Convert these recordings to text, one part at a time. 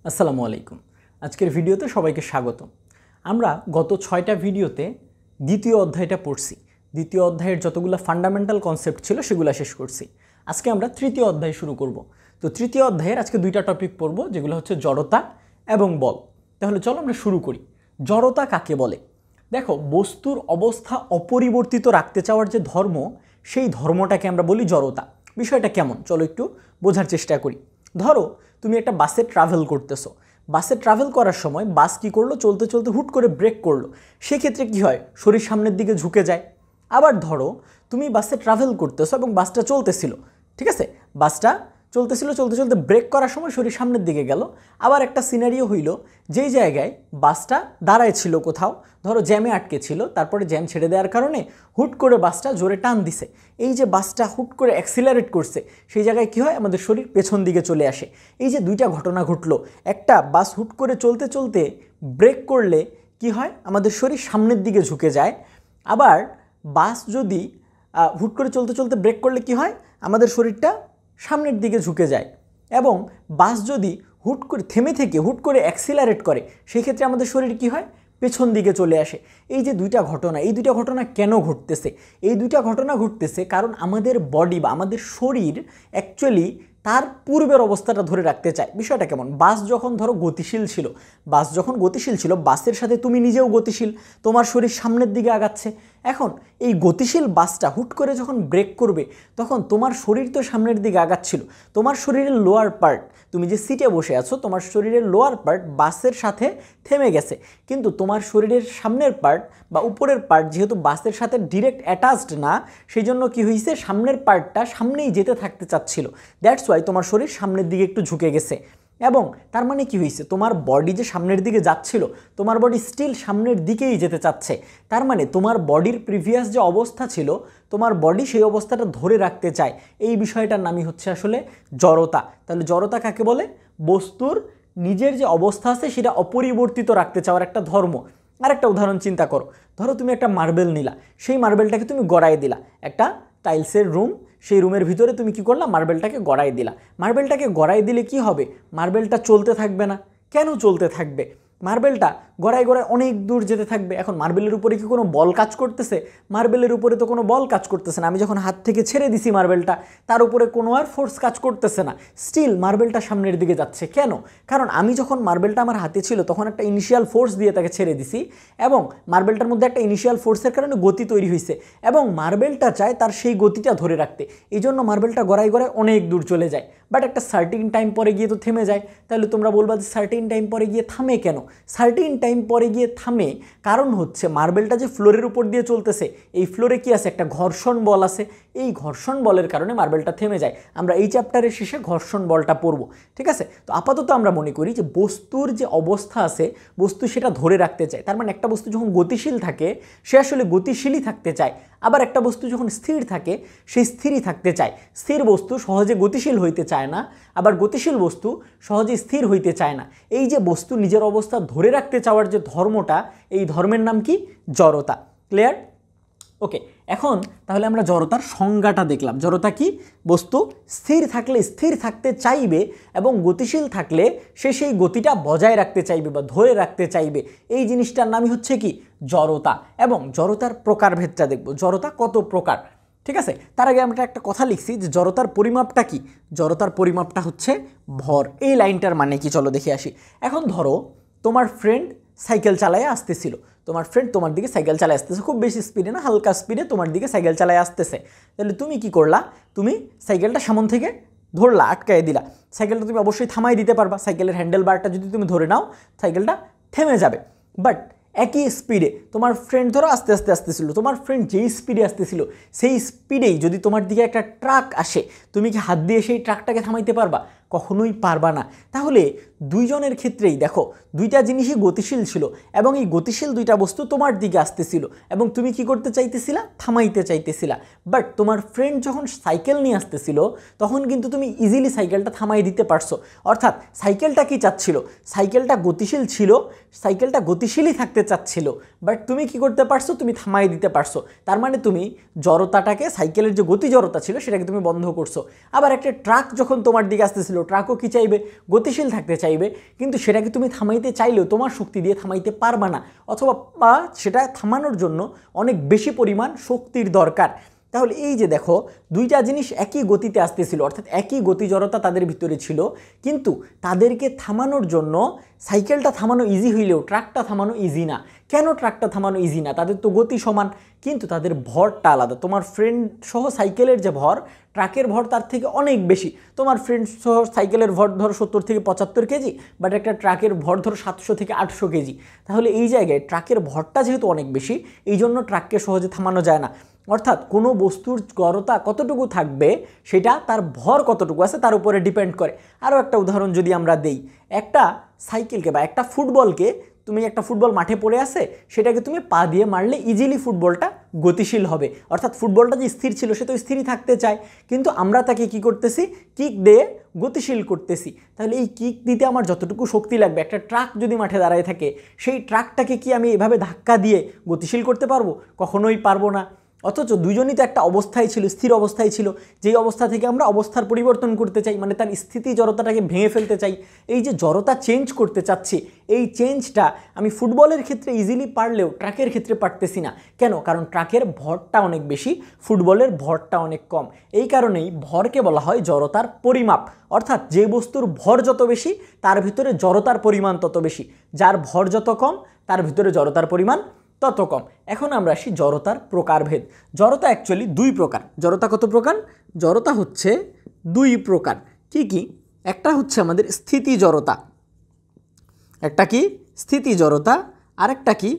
আসসালামু আলাইকুম। আজকের ভিডিওতে সবাইকে স্বাগত। আমরা গত 6টা ভিডিওতে দ্বিতীয় অধ্যায়টা পড়ছি। দ্বিতীয় অধ্যায়ের যতগুলো ফান্ডামেন্টাল কনসেপ্ট ছিল সেগুলো শেষ করছি। আজকে আমরা তৃতীয় অধ্যায় শুরু করব। তো তৃতীয় অধ্যায়ের আজকে দুইটা টপিক পড়ব, যেগুলো হচ্ছে জড়তা এবং বল। তাহলে চলো আমরা শুরু করি। জড়তা কাকে বলে? দেখো, বস্তুর অবস্থা অপরিবর্তিত রাখতে চাওয়ার যে ধর্ম, সেই ধর্মটাকে আমরা বলি জড়তা। বিষয়টা কেমন চলো একটু বোঝার চেষ্টা করি। ধরো তুমি একটা বাসে ট্রাভেল করতেছো। বাসে ট্রাভেল করার সময় বাস কি করলো, চলতে চলতে হুট করে ব্রেক করলো। সেক্ষেত্রে কি হয়, শরীর সামনের দিকে ঝুঁকে যায়। আবার ধরো তুমি বাসে ট্রাভেল করতেছো এবং বাসটা চলতেছিল, ঠিক আছে, বাসটা চলতেছিল, চলতে চলতে ব্রেক করার সময় শরীর সামনের দিকে গেল। আবার একটা সিনারিও হইল, যেই জায়গায় বাসটা দাঁড়ায় ছিল কোথাও, ধরো জ্যামে আটকে ছিল, তারপরে জ্যাম ছেড়ে দেওয়ার কারণে হুট করে বাসটা জোরে টান দিছে। এই যে বাসটা হুট করে অ্যাক্সিলারেট করছে, সেই জায়গায় কি হয়, আমাদের শরীর পেছন দিকে চলে আসে। এই যে দুইটা ঘটনা ঘটলো, একটা বাস হুট করে চলতে চলতে ব্রেক করলে কি হয়, আমাদের শরীর সামনের দিকে ঝুঁকে যায়। আবার বাস যদি হুট করে চলতে চলতে ব্রেক করলে কি হয়, আমাদের শরীরটা সামনের দিকে ঝুঁকে যায়। এবং বাস যদি হুট করে থেমে থেকে হুট করে অ্যাক্সিলারেট করে, সেই ক্ষেত্রে আমাদের শরীর কি হয়, পেছন দিকে চলে আসে। এই যে দুইটা ঘটনা, এই দুইটা ঘটনা কেন ঘটতেছে? এই দুইটা ঘটনা ঘটতেছে কারণ আমাদের বডি বা আমাদের শরীর অ্যাকচুয়ালি তার পূর্বের অবস্থাটা ধরে রাখতে চায়। বিষয়টা কেমন, বাস যখন ধরো গতিশীল ছিল, বাস যখন গতিশীল ছিল, বাসের সাথে তুমি নিজেও গতিশীল, তোমার শরীর সামনের দিকে আগাচ্ছে। এখন এই গতিশীল বাসটা হুট করে যখন ব্রেক করবে, তখন তোমার শরীর তো সামনের দিকে আগাচ্ছিল, তোমার শরীরের লোয়ার পার্ট, তুমি যে সিটে বসে আছো, তোমার শরীরের লোয়ার পার্ট বাসের সাথে থেমে গেছে। কিন্তু তোমার শরীরের সামনের পার্ট বা উপরের পার্ট যেহেতু বাসের সাথে ডিরেক্ট অ্যাটাচড না, সেই জন্য কী হয়েছে, সামনের পার্টটা সামনেই যেতে থাকতে চাচ্ছিল। দ্যাটস ওয়াই তোমার শরীর সামনের দিকে একটু ঝুঁকে গেছে। এবং তার মানে কি হয়েছে, তোমার বডি যে সামনের দিকে যাচ্ছিল, তোমার বডি স্টিল সামনের দিকেই যেতে চাচ্ছে। তার মানে তোমার বডির প্রিভিয়াস যে অবস্থা ছিল, তোমার বডি সেই অবস্থাটা ধরে রাখতে চায়। এই বিষয়টার নামই হচ্ছে আসলে জড়তা। তাহলে জড়তা কাকে বলে? বস্তুর নিজের যে অবস্থা আছে সেটা অপরিবর্তিত রাখতে চাওয়ার একটা ধর্ম। আর একটা উদাহরণ চিন্তা করো, ধরো তুমি একটা মার্বেল নিলা, সেই মার্বেলটাকে তুমি গড়ায় দিলা। একটা টাইলসের রুম, সেই রুমের ভিতরে তুমি কি করলা, মার্বেলটাকে গড়ায় দিলা। মার্বেলটাকে গড়ায় দিলে কি হবে, মার্বেলটা চলতে থাকবে না। কেন চলতে থাকবে? মার্বেলটা গড়ায় গড়ায় অনেক দূর যেতে থাকবে। এখন মার্বেলের উপরে কি কোনো বল কাজ করতেছে? মার্বেলের উপরে তো কোনো বল কাজ করতেছে না। আমি যখন হাত থেকে ছেড়ে দিছি মার্বেলটা, তার উপরে কোনো আর ফোর্স কাজ করতেছে না, স্টিল মার্বেলটা সামনের দিকে যাচ্ছে। কেন? কারণ আমি যখন মার্বেলটা আমার হাতে ছিল, তখন একটা ইনিশিয়াল ফোর্স দিয়ে তাকে ছেড়ে দিছি, এবং মার্বেলটার মধ্যে একটা ইনিশিয়াল ফোর্সের কারণে গতি তৈরি হয়েছে, এবং মার্বেলটা চায় তার সেই গতিটা ধরে রাখতে। এই জন্য মার্বেলটা গড়ায় গড়ায় অনেক দূর চলে যায়, বাট একটা সার্টিন টাইম পরে গিয়ে তো থেমে যায়। তাহলে তোমরা বলবা যে সার্টিন টাইম পরে গিয়ে থামে কেন? সার্টিন টাইম পরে গিয়ে থামে কারণ হচ্ছে মার্বেলটা যে ফ্লোরের উপর দিয়ে চলতেছে, এই ফ্লোরে কি আছে, একটা ঘর্ষণ বল আছে। এই ঘর্ষণ বলের কারণে মার্বেলটা থেমে যায়। আমরা এই চ্যাপ্টারের শেষে ঘর্ষণ বলটা পড়ব, ঠিক আছে? তো আপাতত আমরা মনে করি যে বস্তুর যে অবস্থা আছে, বস্তু সেটা ধরে রাখতে চায়। তার মানে একটা বস্তু যখন গতিশীল থাকে, সে আসলে গতিশীলই থাকতে চায়। আবার একটা বস্তু যখন স্থির থাকে, সে স্থিরই থাকতে চায়। স্থির বস্তু সহজে গতিশীল হইতে চায় না, আবার গতিশীল বস্তু সহজে স্থির হইতে চায় না। এই যে বস্তু নিজের অবস্থা ধরে রাখতে চাওয়ার যে ধর্মটা, এই ধর্মের নাম কি? জড়তা। ক্লিয়ার? ওকে, এখন তাহলে আমরা জড়তার সংজ্ঞাটা দেখলাম। জড়তা কি? বস্তু স্থির থাকলে স্থির থাকতে চাইবে, এবং গতিশীল থাকলে সে সেই গতিটা বজায় রাখতে চাইবে বা ধরে রাখতে চাইবে। এই জিনিসটার নামই হচ্ছে কি? জড়তা। এবং জড়তার প্রকারভেদটা দেখব, জড়তা কত প্রকার, ঠিক আছে? তার আগে আমরা একটা কথা লিখছি যে জড়তার পরিমাপটা কি? জড়তার পরিমাপটা হচ্ছে ভর। এই লাইনটার মানে কি চলো দেখে আসি। এখন ধরো তোমার ফ্রেন্ড সাইকেল চালায় আসতেছিল, তোমার ফ্রেন্ড তোমার দিকে সাইকেল চালায় আসতেছে, খুব বেশি স্পিডে না, হালকা স্পিডে তোমার দিকে সাইকেল চালায় আসতেছে। তাহলে তুমি কি করলা, তুমি সাইকেলটা সামন থেকে ধরলা, আটকায় দিলা। সাইকেলটা তুমি অবশ্যই থামাই দিতে পারবা, সাইকেলের হ্যান্ডেল বারটা যদি তুমি ধরে নাও, সাইকেলটা থেমে যাবে। বাট একই স্পিডে তোমার ফ্রেন্ড ধরো আস্তে আস্তে আসতেছিল, তোমার ফ্রেন্ড যেই স্পিডে আসতেছিল, সেই স্পিডেই যদি তোমার দিকে একটা ট্রাক আসে, তুমি কি হাত দিয়ে সেই ট্রাকটাকে থামাইতে পারবা? কখনোই পারবা না। তাহলে দুইজনের ক্ষেত্রেই দেখো, দুইটা জিনিসই গতিশীল ছিল, এবং এই গতিশীল দুইটা বস্তু তোমার দিকে আসতেছিল, এবং তুমি কি করতে চাইতেছিলা? থামাইতে চাইতেছিলা। বাট তোমার ফ্রেন্ড যখন সাইকেল নিয়ে আসতেছিল, তখন কিন্তু তুমি ইজিলি সাইকেলটা থামাই দিতে পারছো। অর্থাৎ সাইকেলটা কি চাচ্ছিল? সাইকেলটা গতিশীল ছিল, সাইকেলটা গতিশীলই থাকতে চাচ্ছিল, বাট তুমি কি করতে পারছো? তুমি থামাই দিতে পারছো। তার মানে তুমি জড়তাটাকে, সাইকেলের যে গতি জড়তা ছিল, সেটাকে তুমি বন্ধ করছো। আবার একটা ট্রাক যখন তোমার দিকে আসতেছিল, আসতেছিল, ট্রাকও কি চাইবে, গতিশীল থাকতে চাইবে, কিন্তু সেটাকে তুমি থামাইতে চাইলেও তোমার শক্তি দিয়ে থামাইতে পারবা না, অথবা সেটা থামানোর জন্য অনেক বেশি পরিমাণ শক্তির দরকার। তাহলে এই যে দেখো দুইটা জিনিস একই গতিতে আসতেছিল, অর্থাৎ একই গতি জড়তা তাদের ভিতরে ছিল, কিন্তু তাদেরকে থামানোর জন্য সাইকেলটা থামানো ইজি হইলেও ট্রাকটা থামানো ইজি না। কেন ট্রাকটা থামানো ইজি না? তাদের তো গতি সমান, কিন্তু তাদের ভরটা আলাদা। তোমার ফ্রেন্ড সহ সাইকেলের যে ভর, ট্রাকের ভর তার থেকে অনেক বেশি। তোমার ফ্রেন্ড সহ সাইকেলের ভর ধরো 70 থেকে 75 কেজি, বাট একটা ট্রাকের ভর ধরো 700 থেকে 800 কেজি। তাহলে এই জায়গায় ট্রাকের ভরটা যেহেতু অনেক বেশি, এই জন্য ট্রাককে সহজে থামানো যায় না। অর্থাৎ কোনো বস্তুর জড়তা কতটুকু থাকবে সেটা তার ভর কতটুকু আছে তার উপরে ডিপেন্ড করে। আরও একটা উদাহরণ যদি আমরা দেই, একটা সাইকেলকে বা একটা ফুটবলকে, তুমি একটা ফুটবল মাঠে পড়ে আছে, সেটাকে তুমি পা দিয়ে মারলে ইজিলি ফুটবলটা গতিশীল হবে। অর্থাৎ ফুটবলটা যে স্থির ছিল সে তো স্থিরই থাকতে চায়, কিন্তু আমরা তাকে কি করতেছি, কিক দিয়ে গতিশীল করতেছি। তাহলে এই কিক দিতে আমার যতটুকু শক্তি লাগবে, একটা ট্রাক যদি মাঠে দাঁড়ায় থাকে, সেই ট্রাকটাকে কি আমি এভাবে ধাক্কা দিয়ে গতিশীল করতে পারবো? কখনোই পারবো না। অথচ দুজনই তো একটা অবস্থায় ছিল, স্থির অবস্থায় ছিল, যেই অবস্থা থেকে আমরা অবস্থার পরিবর্তন করতে চাই, মানে তার স্থিতি জড়তাটাকে ভেঙে ফেলতে চাই। এই যে জড়তা চেঞ্জ করতে চাচ্ছি, এই চেঞ্জটা আমি ফুটবলের ক্ষেত্রে ইজিলি পারলেও ট্রাকের ক্ষেত্রে পারতেছি না। কেন? কারণ ট্রাকের ভরটা অনেক বেশি, ফুটবলের ভরটা অনেক কম। এই কারণেই ভরকে বলা হয় জড়তার পরিমাপ। অর্থাৎ যে বস্তুর ভর যত বেশি তার ভিতরে জড়তার পরিমাণ তত বেশি, যার ভর যত কম তার ভিতরে জড়তার পরিমাণ তত কম। এখন আমরা আসি জড়তার প্রকারভেদ। জড়তা অ্যাকচুয়ালি দুই প্রকার। জড়তা কত প্রকার? জড়তা হচ্ছে দুই প্রকার। কি কি? একটা হচ্ছে আমাদের স্থিতি জড়তা, একটা কি স্থিতি জড়তা, আর একটা কি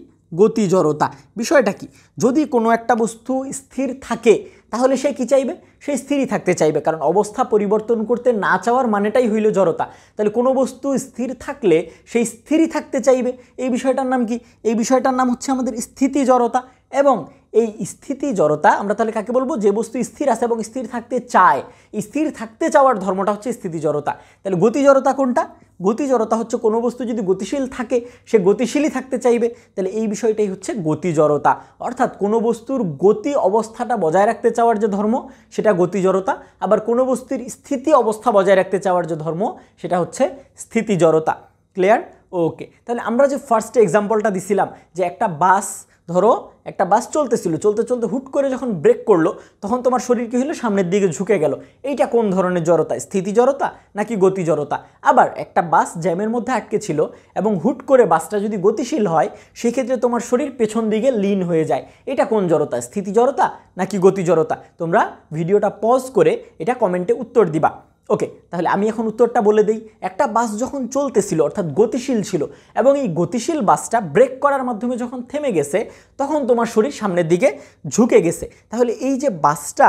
গতি জড়তা। বিষয়টা কি? যদি কোনো একটা বস্তু স্থির থাকে তাহলে সে কি চাইবে? সে স্থিরই থাকতে চাইবে, কারণ অবস্থা পরিবর্তন করতে না চাওয়ার মানেটাই হইল জড়তা। তাহলে কোনো বস্তু স্থির থাকলে সেই স্থিরই থাকতে চাইবে। এই বিষয়টার নাম কি? এই বিষয়টার নাম হচ্ছে আমাদের স্থিতি জড়তা। এবং এই স্থিতি জড়তা আমরা তাহলে কাকে বলবো? যে বস্তু স্থির আছে এবং স্থির থাকতে চায়। স্থির থাকতে চাওয়ার ধর্মটা হচ্ছে স্থিতি জড়তা। তাহলে গতি জড়তা কোনটা? গতি জড়তা হচ্ছে কোনো বস্তু যদি গতিশীল থাকে সে গতিশীলই থাকতে চাইবে। তাহলে এই বিষয়টাই হচ্ছে গতি জড়তা। অর্থাৎ কোনো বস্তুর গতি অবস্থাটা বজায় রাখতে চাওয়ার যে ধর্ম সেটা গতি জড়তা, আবার কোনো বস্তুর স্থিতি অবস্থা বজায় রাখতে চাওয়ার যে ধর্ম সেটা হচ্ছে স্থিতি জড়তা। ক্লিয়ার? ওকে। তাহলে আমরা যে ফার্স্ট এক্সাম্পলটা দিছিলাম যে একটা বাস, ধরো একটা বাস চলতেছিল, চলতে চলতে হুট করে যখন ব্রেক করলো তখন তোমার শরীর কি হলো? সামনের দিকে ঝুঁকে গেল। এইটা কোন ধরনের জড়তা? স্থিতি জড়তা নাকি গতি জড়তা? আবার একটা বাস জ্যামের মধ্যে আটকে ছিল এবং হুট করে বাসটা যদি গতিশীল হয় সেক্ষেত্রে তোমার শরীর পেছন দিকে লিন হয়ে যায়। এটা কোন জড়তা? স্থিতি জড়তা নাকি গতি জড়তা? তোমরা ভিডিওটা পজ করে এটা কমেন্টে উত্তর দিবা। ওকে, তাহলে আমি এখন উত্তরটা বলে দিই। একটা বাস যখন চলতেছিল অর্থাৎ গতিশীল ছিল এবং এই গতিশীল বাসটা ব্রেক করার মাধ্যমে যখন থেমে গেছে তখন তোমার শরীর সামনের দিকে ঝুঁকে গেছে। তাহলে এই যে বাসটা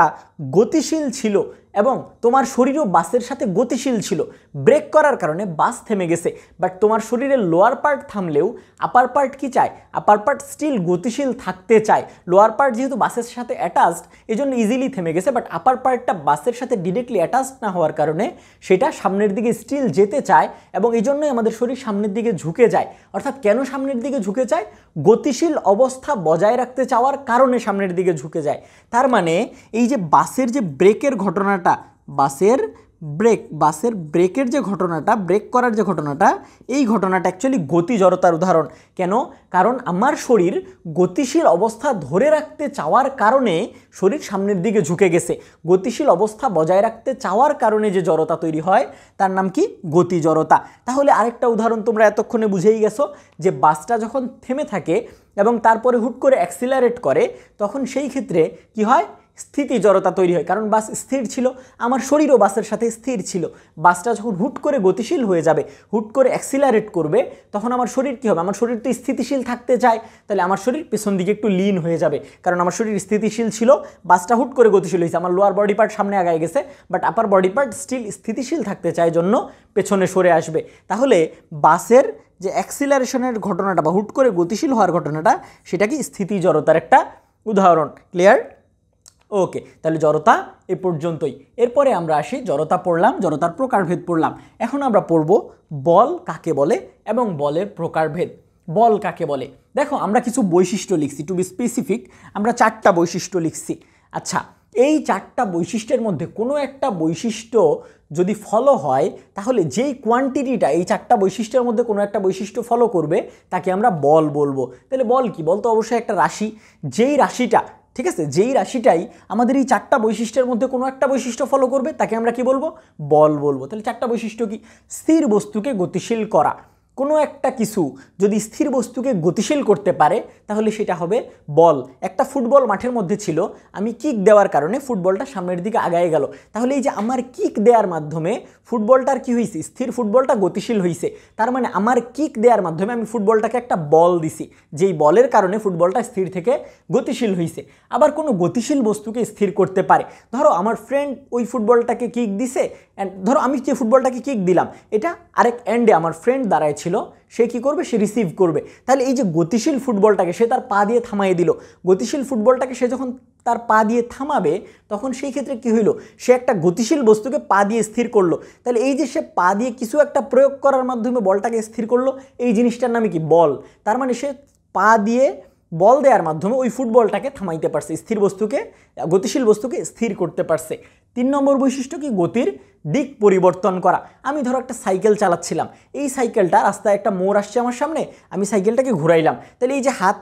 গতিশীল ছিল এবং তোমার শরীরও বাসের সাথে গতিশীল ছিল, ব্রেক করার কারণে বাস থেমে গেছে, বাট তোমার শরীরের লোয়ার পার্ট থামলেও আপার পার্ট কি চায়? আপার পার্ট স্টিল গতিশীল থাকতে চায়। লোয়ার পার্ট যেহেতু বাসের সাথে অ্যাটাচড এই জন্য ইজিলি থেমে গেছে, বাট আপার পার্টটা বাসের সাথে ডিরেক্টলি অ্যাটাচড না হওয়ার কারণে সেটা সামনের দিকে স্টিল যেতে চায় এবং এই জন্যই আমাদের শরীর সামনের দিকে ঝুঁকে যায়। অর্থাৎ কেন সামনের দিকে ঝুঁকে যায়? গতিশীল অবস্থা বজায় রাখতে চাওয়ার কারণে সামনের দিকে ঝুঁকে যায়। তার মানে এই যে বাসের যে ব্রেকের ঘটনাটা, বাসের ব্রেকের যে ঘটনাটা, ব্রেক করার যে ঘটনাটা, এই ঘটনাটা অ্যাকচুয়ালি গতি জড়তার উদাহরণ। কেন? কারণ আমার শরীর গতিশীল অবস্থা ধরে রাখতে চাওয়ার কারণে শরীর সামনের দিকে ঝুঁকে গেছে। গতিশীল অবস্থা বজায় রাখতে চাওয়ার কারণে যে জড়তা তৈরি হয় তার নাম কি? গতি জড়তা। তাহলে আরেকটা উদাহরণ তোমরা এতক্ষণে বুঝেই গেছো যে বাসটা যখন থেমে থাকে এবং তারপরে হুট করে অ্যাক্সিলারেট করে তখন সেই ক্ষেত্রে কি হয়? স্থিতি জড়তা তৈরি হয়, কারণ বাস স্থির ছিল, আমার শরীরও বাসের সাথে স্থির ছিল। বাসটা যখন হুট করে গতিশীল হয়ে যাবে, হুট করে অ্যাক্সিলারেট করবে, তখন আমার শরীর কী হবে? আমার শরীর তো স্থিতিশীল থাকতে চায়, তাহলে আমার শরীর পেছন দিকে একটু লিন হয়ে যাবে, কারণ আমার শরীর স্থিতিশীল ছিল, বাসটা হুট করে গতিশীল হয়েছে, আমার লোয়ার বডি পার্ট সামনে আগায় গেছে, but upper body part still স্থিতিশীল থাকতে চায় জন্য পেছনে সরে আসবে। তাহলে বাসের যে অ্যাক্সিলারেশনের ঘটনাটা বা হুট করে গতিশীল হওয়ার ঘটনাটা সেটা কি? স্থিতি জড়তার একটা উদাহরণ। ক্লিয়ার? ওকে, তাহলে জড়তা এ পর্যন্তই। এরপরে আমরা আসি, জড়তা পড়লাম, জড়তার প্রকারভেদ পড়লাম, এখন আমরা পড়ব বল কাকে বলে এবং বলের প্রকারভেদ। বল কাকে বলে? দেখো আমরা কিছু বৈশিষ্ট্য লিখছি, টু বি স্পেসিফিক আমরা 4টা বৈশিষ্ট্য লিখছি। আচ্ছা, এই 4টা বৈশিষ্ট্যের মধ্যে কোনো একটা বৈশিষ্ট্য যদি ফলো হয় তাহলে যেই কোয়ান্টিটিটা এই 4টা বৈশিষ্ট্যের মধ্যে কোনো একটা বৈশিষ্ট্য ফলো করবে তাকে আমরা বল বলবো। তাহলে বল কি? বল তো অবশ্যই একটা রাশি। যেই রাশিটা, ঠিক আছে, যেই রাশিটাই আমাদের এই 4টা বৈশিষ্ট্যের মধ্যে কোনো একটা বৈশিষ্ট্য ফলো করবে তাকে আমরা কি বলবো? বল বলবো। তাহলে 4টা বৈশিষ্ট্য কি? স্থির বস্তুকে গতিশীল করা। কোনো একটা কিছু যদি স্থির বস্তুকে গতিশীল করতে পারে তাহলে সেটা হবে বল। একটা ফুটবল মাঠের মধ্যে ছিল, আমি কিক দেওয়ার কারণে ফুটবলটা সামনের দিকে আগায় গেল। তাহলে এই যে আমার কিক দেওয়ার মাধ্যমে ফুটবলটার কি হয়েছে? স্থির ফুটবলটা গতিশীল হয়েছে। তার মানে আমার কিক দেওয়ার মাধ্যমে আমি ফুটবলটাকে একটা বল দিছি, যেই বলের কারণে ফুটবলটা স্থির থেকে গতিশীল হয়েছে। আবার কোনো গতিশীল বস্তুকে স্থির করতে পারে। ধরো আমার ফ্রেন্ড ওই ফুটবলটাকে কিক দিছে, অ্যান্ড ধরো আমি যে ফুটবলটাকে কিক দিলাম এটা আরেক এন্ডে আমার ফ্রেন্ড দাঁড়ায় ছিল, সে কি করবে? সে রিসিভ করবে। তাহলে এই যে গতিশীল ফুটবলটাকে সে তার পা দিয়ে থামাইয়ে দিল। গতিশীল ফুটবলটাকে সে যখন তার পা দিয়ে থামাবে তখন সেই ক্ষেত্রে কি হইল? সে একটা গতিশীল বস্তুকে পা দিয়ে স্থির করলো। তাহলে এই যে সে পা দিয়ে কিছু একটা প্রয়োগ করার মাধ্যমে বলটাকে স্থির করলো, এই জিনিসটার নামে কি? বল। তার মানে সে পা দিয়ে বল দেওয়ার মাধ্যমে ওই ফুটবলটাকে থামাইতে পারছে, স্থির বস্তুকে, গতিশীল বস্তুকে স্থির করতে পারছে। 3 নম্বর বৈশিষ্ট্য কি? গতির দিক পরিবর্তন করা। আমি ধরো একটা সাইকেল চালাচ্ছিলাম, এই সাইকেলটা রাস্তায় একটা মোড় আসছে আমার সামনে, আমি সাইকেলটাকে ঘুরাইলাম। তাহলে এই যে হাত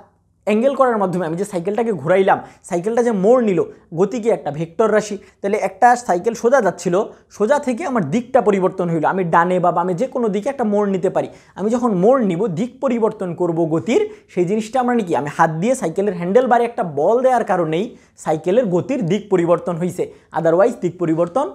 অ্যাঙ্গেল করার মাধ্যমে আমি যে সাইকেলটাকে ঘুরাইলাম, সাইকেলটা যে মোড় নিল, গতি কি? একটা ভেক্টর রাশি। তাহলে একটা সাইকেল সোজা যাচ্ছিল, সোজা থেকে আমার দিকটা পরিবর্তন হইলো, আমি ডানে বা বামে যে কোনো দিকে একটা মোড় নিতে পারি। আমি যখন মোড় নিব, দিক পরিবর্তন করব গতির, সেই জিনিসটা আমরা কি? আমি হাত দিয়ে সাইকেলের হ্যান্ডেল বারে একটা বল দেওয়ার কারণেই সাইকেলের গতির দিক পরিবর্তন হয়েছে, আদারওয়াইজ দিক পরিবর্তন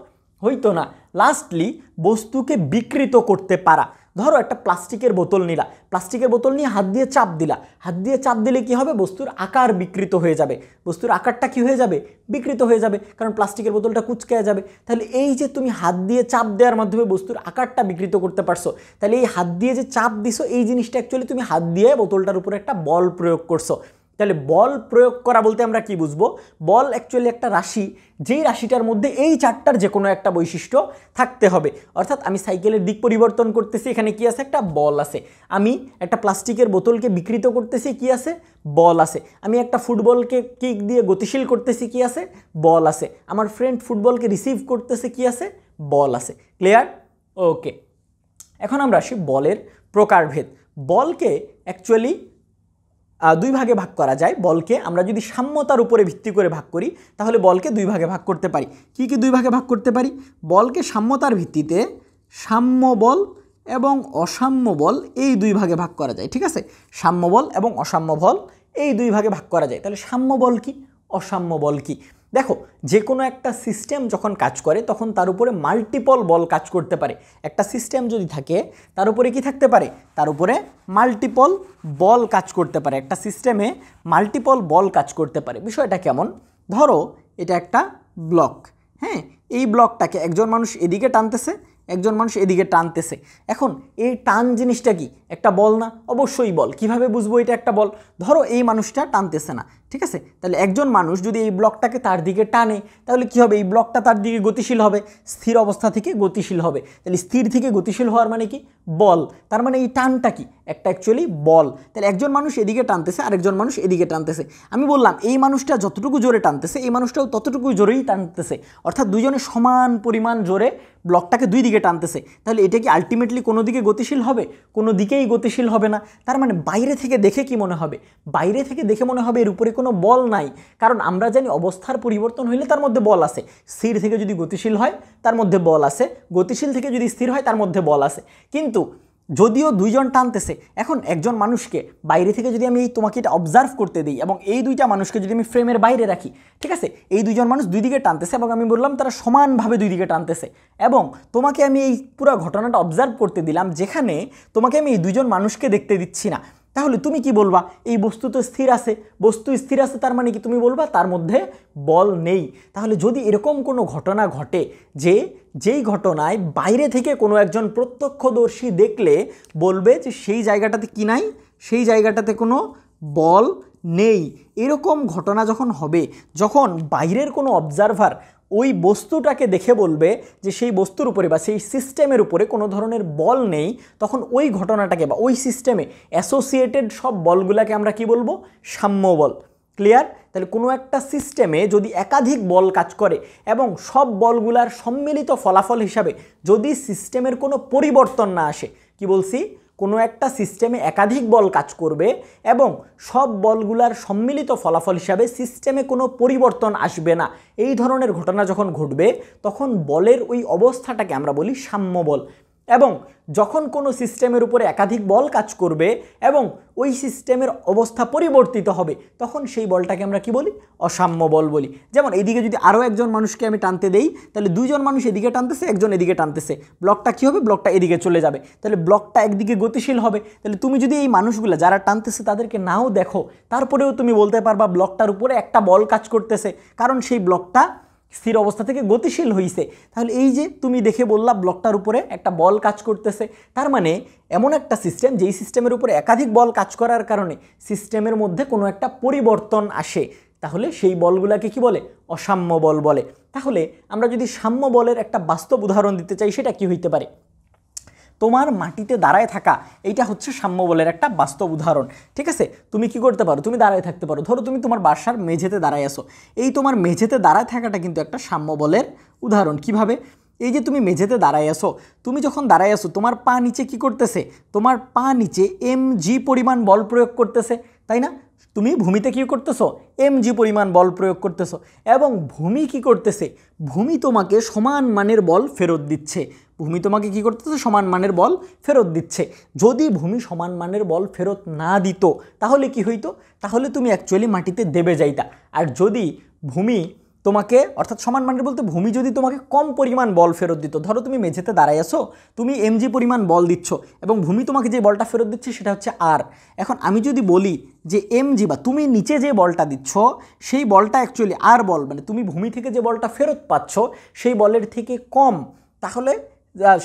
হইতো না। লাস্টলি, বস্তুকে বিকৃত করতে পারা। ধরো একটা প্লাস্টিকের বোতল নিলা, প্লাস্টিকের বোতল নিয়ে হাত দিয়ে চাপ দিলা, হাত দিয়ে চাপ দিলে কি হবে? বস্তুর আকার বিকৃত হয়ে যাবে। বস্তুর আকারটা কি হয়ে যাবে? বিকৃত হয়ে যাবে, কারণ প্লাস্টিকের বোতলটা কুঁচকে যাবে। তাহলে এই যে তুমি হাত দিয়ে চাপ দেওয়ার মাধ্যমে বস্তুর আকারটা বিকৃত করতে পারছো, তাহলে এই হাত দিয়ে যে চাপ দিছো, এই জিনিসটা অ্যাকচুয়ালি তুমি হাত দিয়ে বোতলটার উপরে একটা বল প্রয়োগ করছো। তাহলে বল প্রয়োগ করা বলতে আমরা কি বুঝবো? বল অ্যাকচুয়ালি একটা রাশি, যেই রাশিটার মধ্যে এই 4টার যে কোনো একটা বৈশিষ্ট্য থাকতে হবে। অর্থাৎ আমি সাইকেলের দিক পরিবর্তন করতেছি, এখানে কি আছে? একটা বল আছে। আমি একটা প্লাস্টিকের বোতলকে বিকৃত করতেছি, কি আছে? বল আছে। আমি একটা ফুটবলকে কিক দিয়ে গতিশীল করতেছি, কি আছে? বল আছে। আমার ফ্রেন্ড ফুটবলকে রিসিভ করতেছে, কি আছে? বল আছে। ক্লিয়ার? ওকে, এখন আমরা আসি বলের প্রকারভেদ। বলকে অ্যাকচুয়ালি 2 ভাগে ভাগ করা যায়। বলকে আমরা যদি সাম্যতার উপরে ভিত্তি করে ভাগ করি তাহলে বলকে 2 ভাগে ভাগ করতে পারি। কি কি 2 ভাগে ভাগ করতে পারি? বলকে সাম্যতার ভিত্তিতে সাম্য বল এবং অসাম্য বল, এই 2 ভাগে ভাগ করা যায়। ঠিক আছে, সাম্য বল এবং অসাম্য বল এই 2 ভাগে ভাগ করা যায়। তাহলে সাম্য বল কি, অসাম্য বল কি? দেখো, যে কোনো একটা সিস্টেম যখন কাজ করে তখন তার উপরে মাল্টিপল বল কাজ করতে পারে। একটা সিস্টেম যদি থাকে তার উপরে কি থাকতে পারে? তার উপরে মাল্টিপল বল কাজ করতে পারে। একটা সিস্টেমে মাল্টিপল বল কাজ করতে পারে। বিষয়টা কেমন? ধরো এটা একটা ব্লক, হ্যাঁ, এই ব্লকটাকে একজন মানুষ এদিকে টানতেছে, একজন মানুষ এদিকে টানতেছে। এখন এই টান জিনিসটা কি? একটা বল না? অবশ্যই বল। কিভাবে বুঝবো এটা একটা বল? ধরো এই মানুষটা টানতেছে না, ঠিক আছে, তাহলে একজন মানুষ যদি এই ব্লকটাকে তার দিকে টানে তাহলে কি হবে? এই ব্লকটা তার দিকে গতিশীল হবে, স্থির অবস্থা থেকে গতিশীল হবে। তাহলে স্থির থেকে গতিশীল হওয়ার মানে কি? বল। তার মানে এই টানটা কি? একটা অ্যাকচুয়ালি বল। তাহলে একজন মানুষ এদিকে টানতেছে, আরেকজন মানুষ এদিকে টানতেছে। আমি বললাম এই মানুষটা যতটুকু জোরে টানতেছে এই মানুষটাও ততটুকু জোরেই টানতেছে, অর্থাৎ দুজনে সমান পরিমাণ জোরে ব্লকটাকে 2 দিকে টানতেছে। তাহলে এটা কি আলটিমেটলি কোনো দিকে গতিশীল হবে? কোনো দিকেই গতিশীল হবে না। তার মানে বাইরে থেকে দেখে কি মনে হবে? বাইরে থেকে দেখে মনে হবে এর উপরে কোনো বল নাই, কারণ আমরা জানি অবস্থার পরিবর্তন হইলে তার মধ্যে বল আছে। স্থির থেকে যদি গতিশীল হয় তার মধ্যে বল আছে, গতিশীল থেকে যদি স্থির হয় তার মধ্যে বল আছে। কিন্তু যদিও 2 জন টানতেছে, এখন একজন মানুষকে বাইরে থেকে যদি আমি তোমাকে এটা অবজার্ভ করতে দিই এবং এই 2টা মানুষকে যদি আমি ফ্রেমের বাইরে রাখি, ঠিক আছে, এই 2 জন মানুষ 2 দিকে টানতেছে এবং আমি বললাম তারা সমানভাবে 2 দিকে টানতেছে, এবং তোমাকে আমি এই পুরো ঘটনাটা অবজার্ভ করতে দিলাম যেখানে তোমাকে আমি এই 2 জন মানুষকে দেখতে দিচ্ছি না। তাহলে তুমি কি বলবা? এই বস্তু তো স্থির আছে, বস্তু স্থির আছে, তার মানে কি তুমি বলবা তার মধ্যে বল নেই। তাহলে যদি এরকম কোনো ঘটনা ঘটে যে যেই ঘটনায় বাইরে থেকে কোনো একজন প্রত্যক্ষদর্শী দেখলে বলবে যে সেই জায়গাটাতে কি নাই, সেই জায়গাটাতে কোনো বল নেই, এরকম ঘটনা যখন হবে, যখন বাইরের কোনো অবজারভার ওই বস্তুটাকে দেখে বলবে যে সেই বস্তুর উপরে বা সেই সিস্টেমের উপরে কোনো ধরনের বল নেই, তখন ওই ঘটনাটাকে বা ওই সিস্টেমে অ্যাসোসিয়েটেড সব বলগুলোকে আমরা কি বলবো? সাম্য বল। ক্লিয়ার? তাহলে কোনো একটা সিস্টেমে যদি একাধিক বল কাজ করে এবং সব বলগুলার সম্মিলিত ফলাফল হিসাবে যদি সিস্টেমের কোনো পরিবর্তন না আসে, কি বলছি, কোনো একটা সিস্টেমে একাধিক বল কাজ করবে এবং সব বলগুলার সম্মিলিত ফলাফল হিসাবে সিস্টেমে কোনো পরিবর্তন আসবে না, এই ধরনের ঘটনা যখন ঘটবে তখন বলের ওই অবস্থাটাকে আমরা বলি সাম্য বল। এবং যখন কোনো সিস্টেমের উপরে একাধিক বল কাজ করবে এবং ওই সিস্টেমের অবস্থা পরিবর্তিত হবে তখন সেই বলটাকে আমরা কি বলি, অসাম্য বল বলি। যেমন এইদিকে যদি আরও একজন মানুষকে আমি টানতে দেই, তাহলে দুইজন মানুষ এদিকে টানতেছে, একজন এদিকে টানতেছে, ব্লকটা কী হবে, ব্লকটা এদিকে চলে যাবে, তাহলে ব্লকটা একদিকে গতিশীল হবে। তাহলে তুমি যদি এই মানুষগুলো যারা টানতেছে তাদেরকে নাও দেখো, তারপরেও তুমি বলতে পারবা ব্লকটার উপরে একটা বল কাজ করতেছে, কারণ সেই ব্লকটা স্থির অবস্থা থেকে গতিশীল হয়েছে। তাহলে এই যে তুমি দেখে বললা ব্লকটার উপরে একটা বল কাজ করতেছে, তার মানে এমন একটা সিস্টেম যেই সিস্টেমের উপরে একাধিক বল কাজ করার কারণে সিস্টেমের মধ্যে কোনো একটা পরিবর্তন আসে, তাহলে সেই বলগুলাকে কি বলে, অসাম্য বল বলে। তাহলে আমরা যদি সাম্য বলের একটা বাস্তব উদাহরণ দিতে চাই, সেটা কি হইতে পারে, তোমার মাটিতে দাঁড়ায় থাকা, এইটা হচ্ছে সাম্য বলের একটা বাস্তব উদাহরণ। ঠিক আছে, তুমি কি করতে পারো, তুমি দাঁড়ায় থাকতে পারো, ধরো তুমি তোমার বাসার মেঝেতে দাঁড়ায় আসো, এই তোমার মেঝেতে দাঁড়ায় থাকাটা কিন্তু একটা সাম্য বলের উদাহরণ। কিভাবে, এই যে তুমি মেঝেতে দাঁড়ায় আসো, তুমি যখন দাঁড়ায় আসো তোমার পা নিচে কি করতেছে, তোমার পা নিচে mg পরিমাণ বল প্রয়োগ করতেছে, তাই না? তুমি ভূমিতে কি করতেছো, mg পরিমাণ বল প্রয়োগ করতেছো এবং ভূমি কি করতেছে, ভূমি তোমাকে সমান মানের বল ফেরত দিচ্ছে। ভূমি তোমাকে কি করতেছে, সমান মানের বল ফেরত দিচ্ছে। যদি ভূমি সমান মানের বল ফেরত না দিত তাহলে কি হইতো, তাহলে তুমি অ্যাকচুয়ালি মাটিতে দেবে যাইতা। আর যদি ভূমি তোমাকে, অর্থাৎ সমান মানের বলতে ভূমি যদি তোমাকে কম পরিমাণ বল ফেরত দিত, ধরো তুমি মেঝেতে দাঁড়ায় আসো, তুমি mg পরিমাণ বল দিচ্ছ এবং ভূমি তোমাকে যে বলটা ফেরত দিচ্ছে সেটা হচ্ছে r। এখন আমি যদি বলি যে mg বা তুমি নিচে যে বলটা দিচ্ছ সেই বলটা অ্যাকচুয়ালি r বল, মানে তুমি ভূমি থেকে যে বলটা ফেরত পাচ্ছ সেই বলের থেকে কম, তাহলে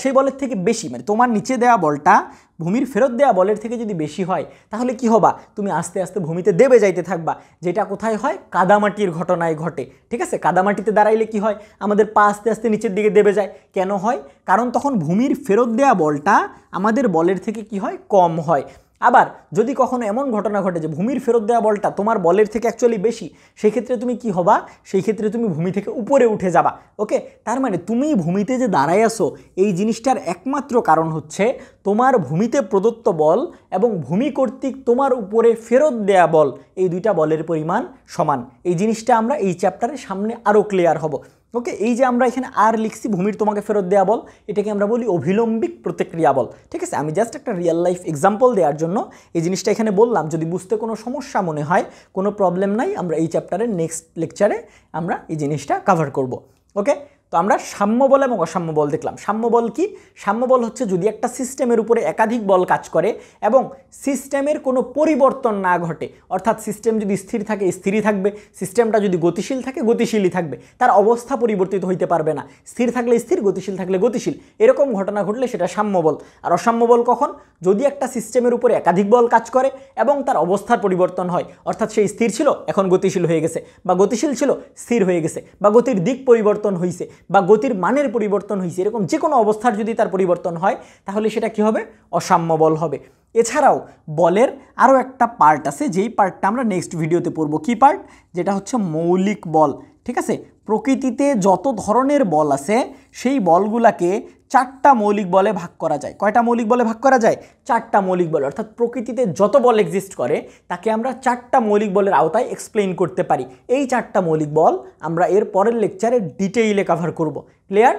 সেই বলের থেকে বেশি, মানে তোমার নিচে দেওয়া বলটা ভূমির ফেরত দেওয়া বলের থেকে যদি বেশি হয় তাহলে কি হবা, তুমি আস্তে আস্তে ভূমিতে দেবে যাইতে থাকবা, যেটা কোথায় হয়, কাদামাটির ঘটনায় ঘটে। ঠিক আছে, কাদামাটিতে দাঁড়াইলে কি হয়, আমাদের পা আস্তে আস্তে নিচের দিকে দেবে যায়। কেন হয়, কারণ তখন ভূমির ফেরত দেওয়া বলটা আমাদের বলের থেকে কি হয়, কম হয়। আবার যদি কখনো এমন ঘটনা ঘটে যে ভূমির ফেরত দেওয়া বলটা তোমার বলের থেকে অ্যাকচুয়ালি বেশি, সেই ক্ষেত্রে তুমি কি হবা, সেই ক্ষেত্রে তুমি ভূমি থেকে উপরে উঠে যাবা। ওকে, তার মানে তুমি ভূমিতে যে দাঁড়ায় আসো এই জিনিসটার একমাত্র কারণ হচ্ছে তোমার ভূমিতে প্রদত্ত বল এবং ভূমি কর্তৃক তোমার উপরে ফেরত দেয়া বল, এই দুইটা বলের পরিমাণ সমান। এই জিনিসটা আমরা এই চ্যাপ্টারের সামনে আরও ক্লিয়ার হব। ওকে, এই যে আমরা এখানে আর লিখছি ভূমির তোমাকে ফেরত দেয়া বল, এটাকে আমরা বলি অভিলম্বিক প্রতিক্রিয়া বল। ঠিক আছে, আমি জাস্ট একটা রিয়েল লাইফ এক্সাম্পল দেওয়ার জন্য এই জিনিসটা এখানে বললাম। যদি বুঝতে কোনো সমস্যা মনে হয়, কোনো প্রবলেম নাই, আমরা এই চ্যাপ্টারের নেক্সট লেকচারে আমরা এই জিনিসটা কভার করব। ওকে, তো আমরা সাম্য বল এবং অসাম্য বল দেখলাম। সাম্য বল কি, সাম্য বল হচ্ছে যদি একটা সিস্টেমের উপরে একাধিক বল কাজ করে এবং সিস্টেমের কোনো পরিবর্তন না ঘটে, অর্থাৎ সিস্টেম যদি স্থির থাকে স্থিরই থাকবে, সিস্টেমটা যদি গতিশীল থাকে গতিশীলই থাকবে, তার অবস্থা পরিবর্তিত হইতে পারবে না, স্থির থাকলে স্থির, গতিশীল থাকলে গতিশীল, এরকম ঘটনা ঘটলে সেটা সাম্য বল। আর অসাম্য বল কখন, যদি একটা সিস্টেমের উপরে একাধিক বল কাজ করে এবং তার অবস্থার পরিবর্তন হয়, অর্থাৎ সেই স্থির ছিল এখন গতিশীল হয়ে গেছে, বা গতিশীল ছিল স্থির হয়ে গেছে, বা গতির দিক পরিবর্তন হয়েছে, বা গতির মানের পরিবর্তন হয়েছে, এরকম যে কোনো অবস্থার যদি তার পরিবর্তন হয় তাহলে সেটা কি হবে, অসাম্য বল হবে। এছাড়াও বলের আরও একটা পার্ট আছে, যেই পার্টটা আমরা নেক্সট ভিডিওতে পড়ব। কি পার্ট, যেটা হচ্ছে মৌলিক বল। ঠিক আছে, প্রকৃতিতে যত ধরনের বল আছে সেই বলগুলাকে চারটা মৌলিক বলে ভাগ করা যায়। কয়টা মৌলিক বলে ভাগ করা যায়, চারটা মৌলিক বল। অর্থাৎ প্রকৃতিতে যত বল এক্সিস্ট করে তাকে আমরা চারটা মৌলিক বলের আওতায় এক্সপ্লেইন করতে পারি। এই চারটা মৌলিক বল আমরা এর পরের লেকচারে ডিটেইলে কভার করব। ক্লিয়ার?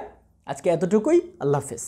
আজকে এতটুকুই, আল্লাহ হাফেজ।